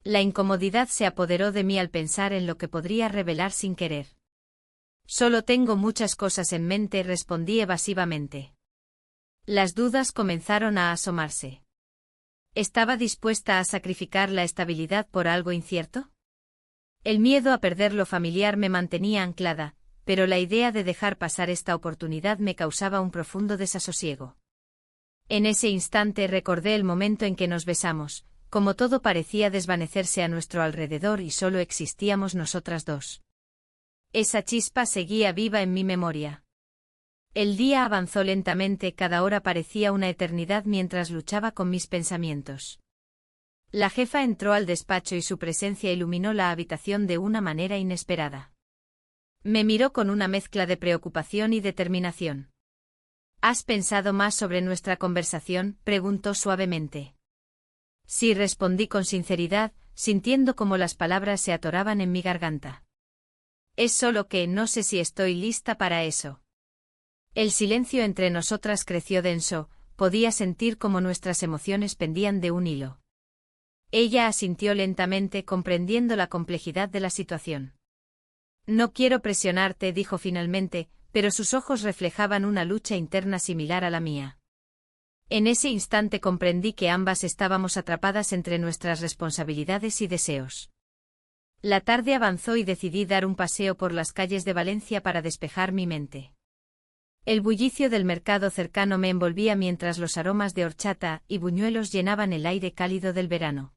La incomodidad se apoderó de mí al pensar en lo que podría revelar sin querer. Solo tengo muchas cosas en mente, respondí evasivamente. Las dudas comenzaron a asomarse. ¿Estaba dispuesta a sacrificar la estabilidad por algo incierto? El miedo a perder lo familiar me mantenía anclada, pero la idea de dejar pasar esta oportunidad me causaba un profundo desasosiego. En ese instante recordé el momento en que nos besamos, como todo parecía desvanecerse a nuestro alrededor y solo existíamos nosotras dos. Esa chispa seguía viva en mi memoria. El día avanzó lentamente, cada hora parecía una eternidad mientras luchaba con mis pensamientos. La jefa entró al despacho y su presencia iluminó la habitación de una manera inesperada. Me miró con una mezcla de preocupación y determinación. ¿Has pensado más sobre nuestra conversación?, preguntó suavemente. Sí, respondí con sinceridad, sintiendo como las palabras se atoraban en mi garganta. Es solo que no sé si estoy lista para eso. El silencio entre nosotras creció denso, podía sentir cómo nuestras emociones pendían de un hilo. Ella asintió lentamente, comprendiendo la complejidad de la situación. No quiero presionarte, dijo finalmente, pero sus ojos reflejaban una lucha interna similar a la mía. En ese instante comprendí que ambas estábamos atrapadas entre nuestras responsabilidades y deseos. La tarde avanzó y decidí dar un paseo por las calles de Valencia para despejar mi mente. El bullicio del mercado cercano me envolvía mientras los aromas de horchata y buñuelos llenaban el aire cálido del verano.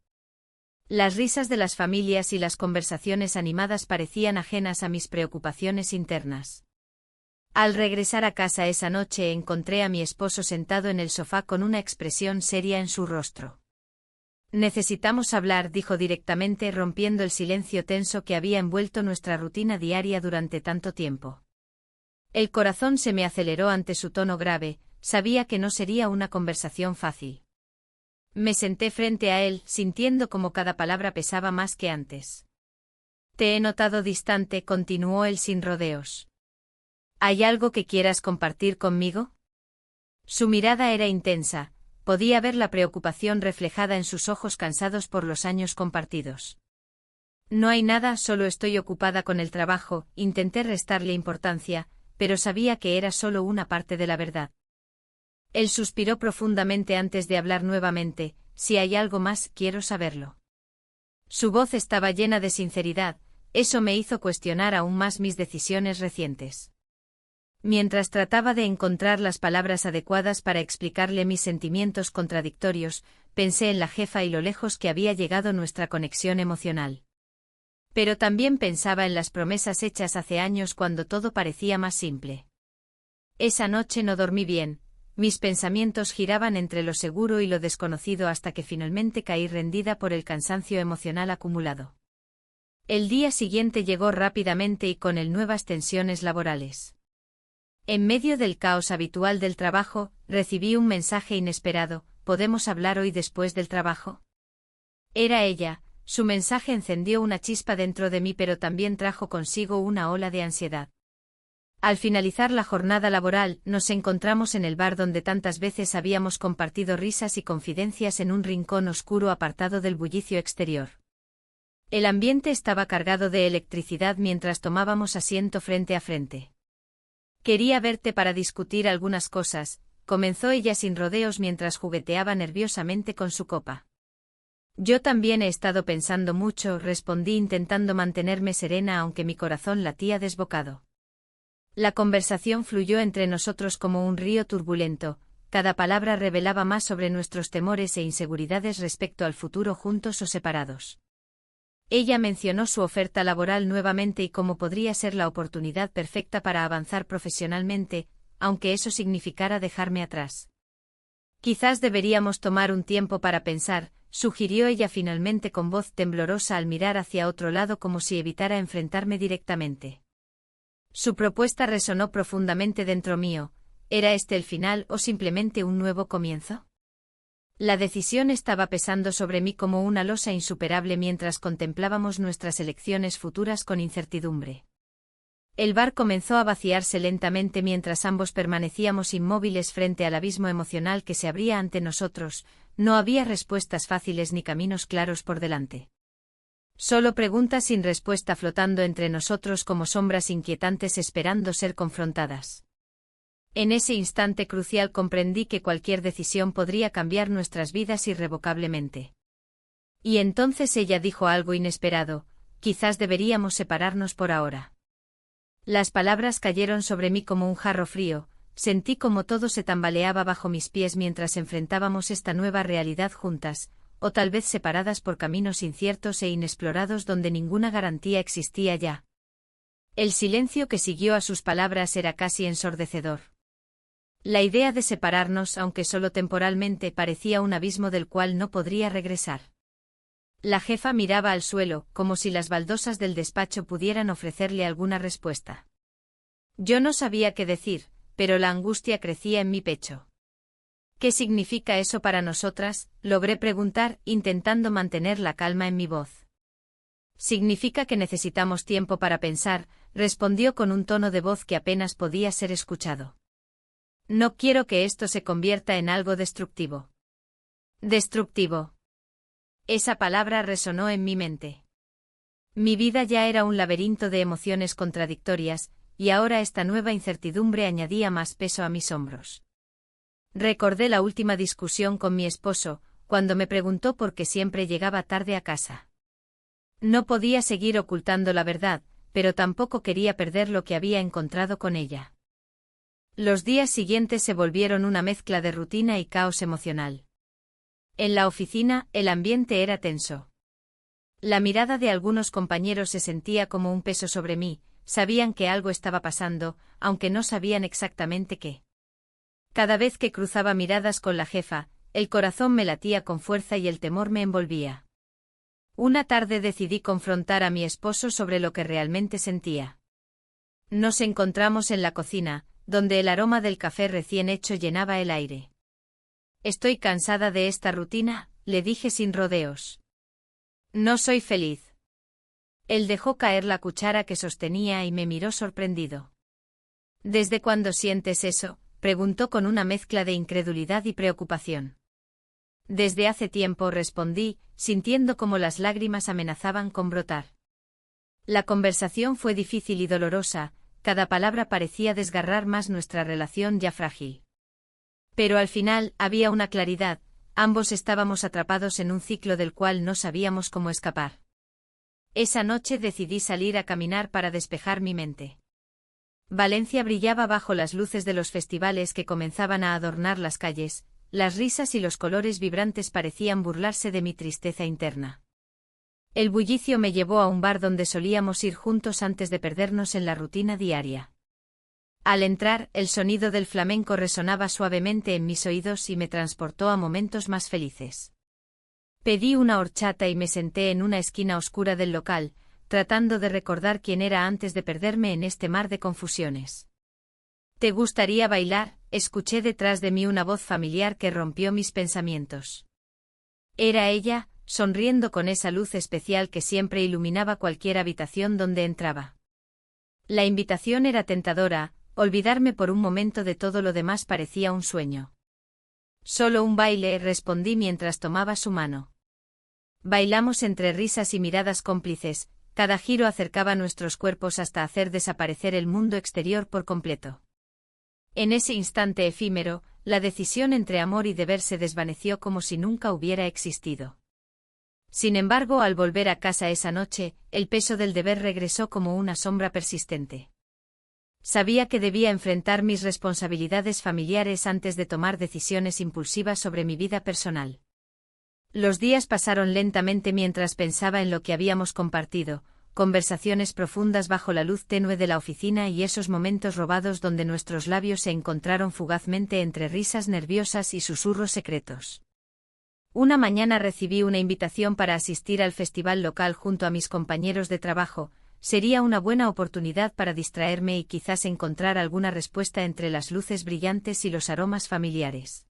Las risas de las familias y las conversaciones animadas parecían ajenas a mis preocupaciones internas. Al regresar a casa esa noche encontré a mi esposo sentado en el sofá con una expresión seria en su rostro. Necesitamos hablar, dijo directamente, rompiendo el silencio tenso que había envuelto nuestra rutina diaria durante tanto tiempo. El corazón se me aceleró ante su tono grave, sabía que no sería una conversación fácil. Me senté frente a él, sintiendo como cada palabra pesaba más que antes. Te he notado distante, continuó él sin rodeos. ¿Hay algo que quieras compartir conmigo? Su mirada era intensa, podía ver la preocupación reflejada en sus ojos cansados por los años compartidos. No hay nada, solo estoy ocupada con el trabajo, intenté restarle importancia, pero sabía que era solo una parte de la verdad. Él suspiró profundamente antes de hablar nuevamente, si hay algo más, quiero saberlo. Su voz estaba llena de sinceridad, eso me hizo cuestionar aún más mis decisiones recientes. Mientras trataba de encontrar las palabras adecuadas para explicarle mis sentimientos contradictorios, pensé en la jefa y lo lejos que había llegado nuestra conexión emocional. Pero también pensaba en las promesas hechas hace años cuando todo parecía más simple. Esa noche no dormí bien, mis pensamientos giraban entre lo seguro y lo desconocido hasta que finalmente caí rendida por el cansancio emocional acumulado. El día siguiente llegó rápidamente y con él nuevas tensiones laborales. En medio del caos habitual del trabajo, recibí un mensaje inesperado, ¿podemos hablar hoy después del trabajo? Era ella, su mensaje encendió una chispa dentro de mí pero también trajo consigo una ola de ansiedad. Al finalizar la jornada laboral, nos encontramos en el bar donde tantas veces habíamos compartido risas y confidencias en un rincón oscuro apartado del bullicio exterior. El ambiente estaba cargado de electricidad mientras tomábamos asiento frente a frente. Quería verte para discutir algunas cosas, comenzó ella sin rodeos mientras jugueteaba nerviosamente con su copa. Yo también he estado pensando mucho, respondí intentando mantenerme serena aunque mi corazón latía desbocado. La conversación fluyó entre nosotros como un río turbulento, cada palabra revelaba más sobre nuestros temores e inseguridades respecto al futuro juntos o separados. Ella mencionó su oferta laboral nuevamente y cómo podría ser la oportunidad perfecta para avanzar profesionalmente, aunque eso significara dejarme atrás. Quizás deberíamos tomar un tiempo para pensar, sugirió ella finalmente con voz temblorosa al mirar hacia otro lado como si evitara enfrentarme directamente. Su propuesta resonó profundamente dentro mío, ¿era este el final o simplemente un nuevo comienzo? La decisión estaba pesando sobre mí como una losa insuperable mientras contemplábamos nuestras elecciones futuras con incertidumbre. El bar comenzó a vaciarse lentamente mientras ambos permanecíamos inmóviles frente al abismo emocional que se abría ante nosotros, no había respuestas fáciles ni caminos claros por delante. Solo preguntas sin respuesta flotando entre nosotros como sombras inquietantes esperando ser confrontadas. En ese instante crucial comprendí que cualquier decisión podría cambiar nuestras vidas irrevocablemente. Y entonces ella dijo algo inesperado, quizás deberíamos separarnos por ahora. Las palabras cayeron sobre mí como un jarro frío, sentí como todo se tambaleaba bajo mis pies mientras enfrentábamos esta nueva realidad juntas, o tal vez separadas por caminos inciertos e inexplorados donde ninguna garantía existía ya. El silencio que siguió a sus palabras era casi ensordecedor. La idea de separarnos, aunque solo temporalmente, parecía un abismo del cual no podría regresar. La jefa miraba al suelo, como si las baldosas del despacho pudieran ofrecerle alguna respuesta. Yo no sabía qué decir, pero la angustia crecía en mi pecho. ¿Qué significa eso para nosotras?, logré preguntar, intentando mantener la calma en mi voz. Significa que necesitamos tiempo para pensar, respondió con un tono de voz que apenas podía ser escuchado. No quiero que esto se convierta en algo destructivo. ¿Destructivo? Esa palabra resonó en mi mente. Mi vida ya era un laberinto de emociones contradictorias, y ahora esta nueva incertidumbre añadía más peso a mis hombros. Recordé la última discusión con mi esposo, cuando me preguntó por qué siempre llegaba tarde a casa. No podía seguir ocultando la verdad, pero tampoco quería perder lo que había encontrado con ella. Los días siguientes se volvieron una mezcla de rutina y caos emocional. En la oficina, el ambiente era tenso. La mirada de algunos compañeros se sentía como un peso sobre mí, sabían que algo estaba pasando, aunque no sabían exactamente qué. Cada vez que cruzaba miradas con la jefa, el corazón me latía con fuerza y el temor me envolvía. Una tarde decidí confrontar a mi esposo sobre lo que realmente sentía. Nos encontramos en la cocina, donde el aroma del café recién hecho llenaba el aire. Estoy cansada de esta rutina, le dije sin rodeos. No soy feliz. Él dejó caer la cuchara que sostenía y me miró sorprendido. ¿Desde cuándo sientes eso?, preguntó con una mezcla de incredulidad y preocupación. Desde hace tiempo, respondí, sintiendo como las lágrimas amenazaban con brotar. La conversación fue difícil y dolorosa, cada palabra parecía desgarrar más nuestra relación ya frágil. Pero al final, había una claridad, ambos estábamos atrapados en un ciclo del cual no sabíamos cómo escapar. Esa noche decidí salir a caminar para despejar mi mente. Valencia brillaba bajo las luces de los festivales que comenzaban a adornar las calles, las risas y los colores vibrantes parecían burlarse de mi tristeza interna. El bullicio me llevó a un bar donde solíamos ir juntos antes de perdernos en la rutina diaria. Al entrar, el sonido del flamenco resonaba suavemente en mis oídos y me transportó a momentos más felices. Pedí una horchata y me senté en una esquina oscura del local, tratando de recordar quién era antes de perderme en este mar de confusiones. ¿Te gustaría bailar?, escuché detrás de mí una voz familiar que rompió mis pensamientos. Era ella, sonriendo con esa luz especial que siempre iluminaba cualquier habitación donde entraba. La invitación era tentadora, olvidarme por un momento de todo lo demás parecía un sueño. Solo un baile, respondí mientras tomaba su mano. Bailamos entre risas y miradas cómplices, cada giro acercaba nuestros cuerpos hasta hacer desaparecer el mundo exterior por completo. En ese instante efímero, la decisión entre amor y deber se desvaneció como si nunca hubiera existido. Sin embargo, al volver a casa esa noche, el peso del deber regresó como una sombra persistente. Sabía que debía enfrentar mis responsabilidades familiares antes de tomar decisiones impulsivas sobre mi vida personal. Los días pasaron lentamente mientras pensaba en lo que habíamos compartido, conversaciones profundas bajo la luz tenue de la oficina y esos momentos robados donde nuestros labios se encontraron fugazmente entre risas nerviosas y susurros secretos. Una mañana recibí una invitación para asistir al festival local junto a mis compañeros de trabajo. Sería una buena oportunidad para distraerme y quizás encontrar alguna respuesta entre las luces brillantes y los aromas familiares.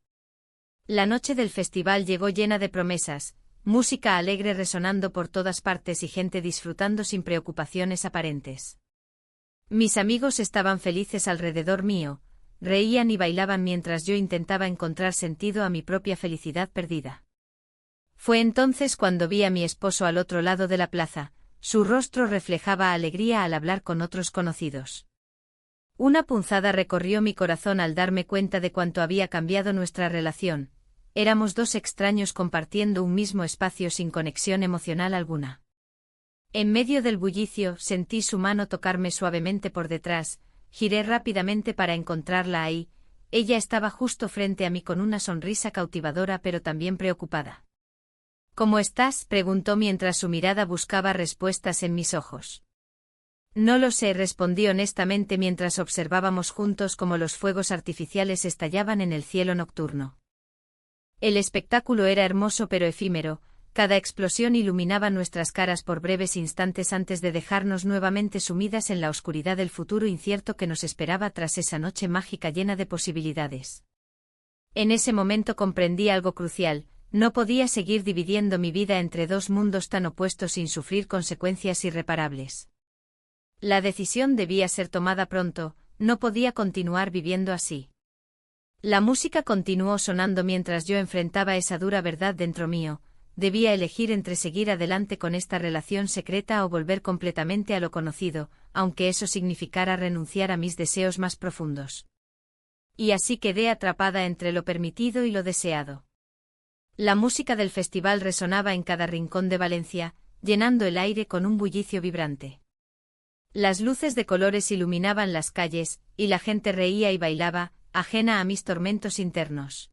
La noche del festival llegó llena de promesas, música alegre resonando por todas partes y gente disfrutando sin preocupaciones aparentes. Mis amigos estaban felices alrededor mío, reían y bailaban mientras yo intentaba encontrar sentido a mi propia felicidad perdida. Fue entonces cuando vi a mi esposo al otro lado de la plaza. Su rostro reflejaba alegría al hablar con otros conocidos. Una punzada recorrió mi corazón al darme cuenta de cuánto había cambiado nuestra relación. Éramos dos extraños compartiendo un mismo espacio sin conexión emocional alguna. En medio del bullicio, sentí su mano tocarme suavemente por detrás, giré rápidamente para encontrarla ahí. Ella estaba justo frente a mí con una sonrisa cautivadora pero también preocupada. ¿Cómo estás?, preguntó mientras su mirada buscaba respuestas en mis ojos. No lo sé, respondí honestamente mientras observábamos juntos cómo los fuegos artificiales estallaban en el cielo nocturno. El espectáculo era hermoso pero efímero, cada explosión iluminaba nuestras caras por breves instantes antes de dejarnos nuevamente sumidas en la oscuridad del futuro incierto que nos esperaba tras esa noche mágica llena de posibilidades. En ese momento comprendí algo crucial: no podía seguir dividiendo mi vida entre dos mundos tan opuestos sin sufrir consecuencias irreparables. La decisión debía ser tomada pronto, no podía continuar viviendo así. La música continuó sonando mientras yo enfrentaba esa dura verdad dentro mío: debía elegir entre seguir adelante con esta relación secreta o volver completamente a lo conocido, aunque eso significara renunciar a mis deseos más profundos. Y así quedé atrapada entre lo permitido y lo deseado. La música del festival resonaba en cada rincón de Valencia, llenando el aire con un bullicio vibrante. Las luces de colores iluminaban las calles, y la gente reía y bailaba, ajena a mis tormentos internos.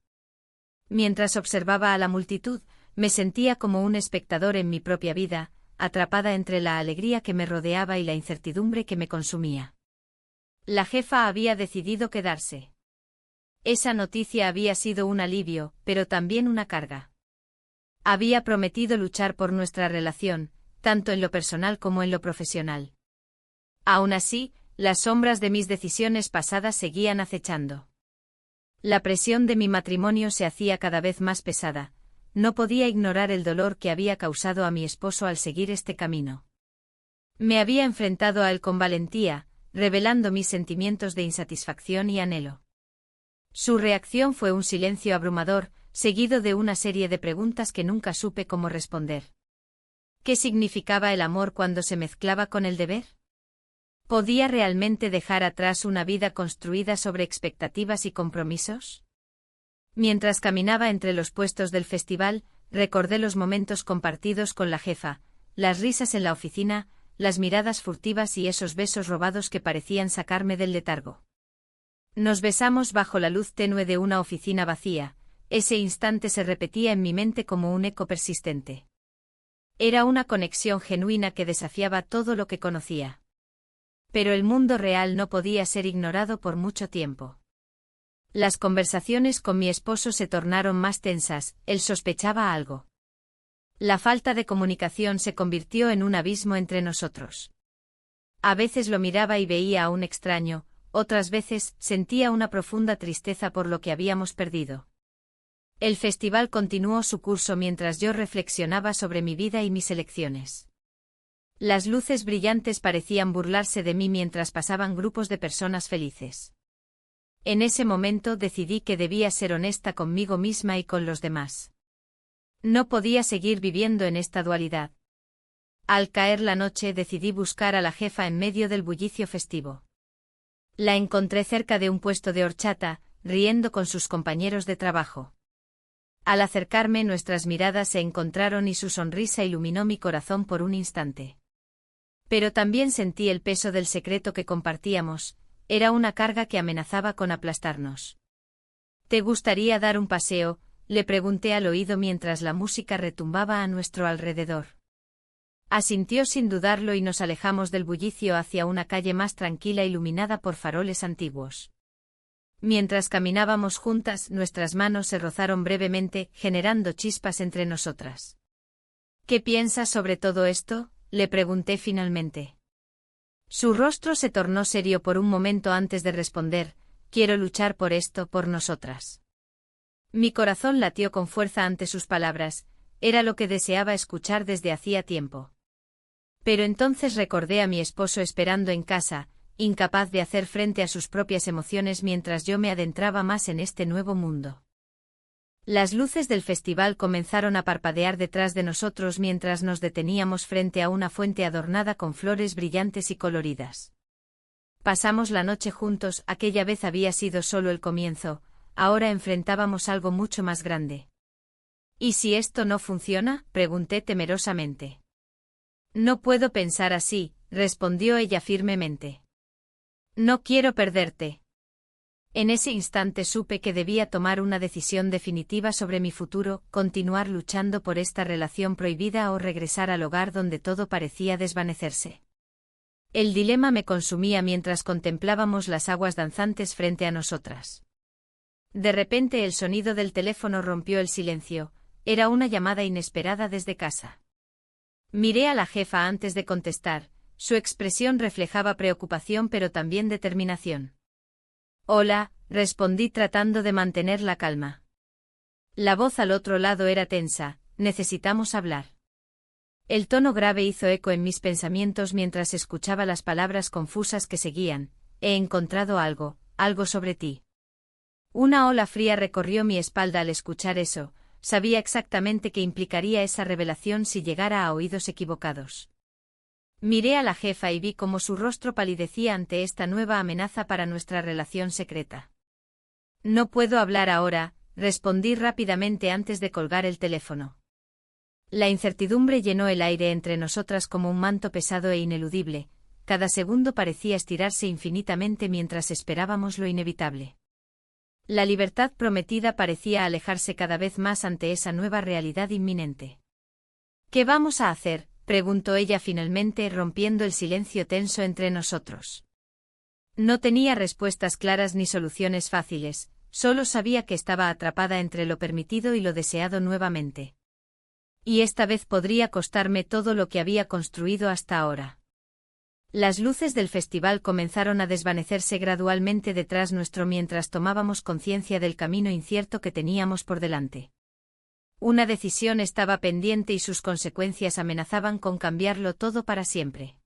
Mientras observaba a la multitud, me sentía como un espectador en mi propia vida, atrapada entre la alegría que me rodeaba y la incertidumbre que me consumía. La jefa había decidido quedarse. Esa noticia había sido un alivio, pero también una carga. Había prometido luchar por nuestra relación, tanto en lo personal como en lo profesional. Aún así, las sombras de mis decisiones pasadas seguían acechando. La presión de mi matrimonio se hacía cada vez más pesada. No podía ignorar el dolor que había causado a mi esposo al seguir este camino. Me había enfrentado a él con valentía, revelando mis sentimientos de insatisfacción y anhelo. Su reacción fue un silencio abrumador, seguido de una serie de preguntas que nunca supe cómo responder. ¿Qué significaba el amor cuando se mezclaba con el deber? ¿Podía realmente dejar atrás una vida construida sobre expectativas y compromisos? Mientras caminaba entre los puestos del festival, recordé los momentos compartidos con la jefa, las risas en la oficina, las miradas furtivas y esos besos robados que parecían sacarme del letargo. Nos besamos bajo la luz tenue de una oficina vacía. Ese instante se repetía en mi mente como un eco persistente. Era una conexión genuina que desafiaba todo lo que conocía. Pero el mundo real no podía ser ignorado por mucho tiempo. Las conversaciones con mi esposo se tornaron más tensas, él sospechaba algo. La falta de comunicación se convirtió en un abismo entre nosotros. A veces lo miraba y veía a un extraño, otras veces sentía una profunda tristeza por lo que habíamos perdido. El festival continuó su curso mientras yo reflexionaba sobre mi vida y mis elecciones. Las luces brillantes parecían burlarse de mí mientras pasaban grupos de personas felices. En ese momento decidí que debía ser honesta conmigo misma y con los demás. No podía seguir viviendo en esta dualidad. Al caer la noche decidí buscar a la jefa en medio del bullicio festivo. La encontré cerca de un puesto de horchata, riendo con sus compañeros de trabajo. Al acercarme nuestras miradas se encontraron y su sonrisa iluminó mi corazón por un instante. Pero también sentí el peso del secreto que compartíamos. Era una carga que amenazaba con aplastarnos. ¿Te gustaría dar un paseo?, le pregunté al oído mientras la música retumbaba a nuestro alrededor. Asintió sin dudarlo y nos alejamos del bullicio hacia una calle más tranquila iluminada por faroles antiguos. Mientras caminábamos juntas, nuestras manos se rozaron brevemente, generando chispas entre nosotras. ¿Qué piensas sobre todo esto?, le pregunté finalmente. Su rostro se tornó serio por un momento antes de responder: quiero luchar por esto, por nosotras. Mi corazón latió con fuerza ante sus palabras, era lo que deseaba escuchar desde hacía tiempo. Pero entonces recordé a mi esposo esperando en casa, incapaz de hacer frente a sus propias emociones mientras yo me adentraba más en este nuevo mundo. Las luces del festival comenzaron a parpadear detrás de nosotros mientras nos deteníamos frente a una fuente adornada con flores brillantes y coloridas. Pasamos la noche juntos, aquella vez había sido solo el comienzo, ahora enfrentábamos algo mucho más grande. ¿Y si esto no funciona?, pregunté temerosamente. No puedo pensar así, respondió ella firmemente. No quiero perderte. En ese instante supe que debía tomar una decisión definitiva sobre mi futuro, continuar luchando por esta relación prohibida o regresar al hogar donde todo parecía desvanecerse. El dilema me consumía mientras contemplábamos las aguas danzantes frente a nosotras. De repente el sonido del teléfono rompió el silencio, era una llamada inesperada desde casa. Miré a la jefa antes de contestar, su expresión reflejaba preocupación pero también determinación. Hola, respondí tratando de mantener la calma. La voz al otro lado era tensa, necesitamos hablar. El tono grave hizo eco en mis pensamientos mientras escuchaba las palabras confusas que seguían, he encontrado algo sobre ti. Una ola fría recorrió mi espalda al escuchar eso, sabía exactamente qué implicaría esa revelación si llegara a oídos equivocados. Miré a la jefa y vi cómo su rostro palidecía ante esta nueva amenaza para nuestra relación secreta. No puedo hablar ahora, respondí rápidamente antes de colgar el teléfono. La incertidumbre llenó el aire entre nosotras como un manto pesado e ineludible, cada segundo parecía estirarse infinitamente mientras esperábamos lo inevitable. La libertad prometida parecía alejarse cada vez más ante esa nueva realidad inminente. ¿Qué vamos a hacer?, preguntó ella finalmente rompiendo el silencio tenso entre nosotros. No tenía respuestas claras ni soluciones fáciles, solo sabía que estaba atrapada entre lo permitido y lo deseado nuevamente. Y esta vez podría costarme todo lo que había construido hasta ahora. Las luces del festival comenzaron a desvanecerse gradualmente detrás nuestro mientras tomábamos conciencia del camino incierto que teníamos por delante. Una decisión estaba pendiente y sus consecuencias amenazaban con cambiarlo todo para siempre.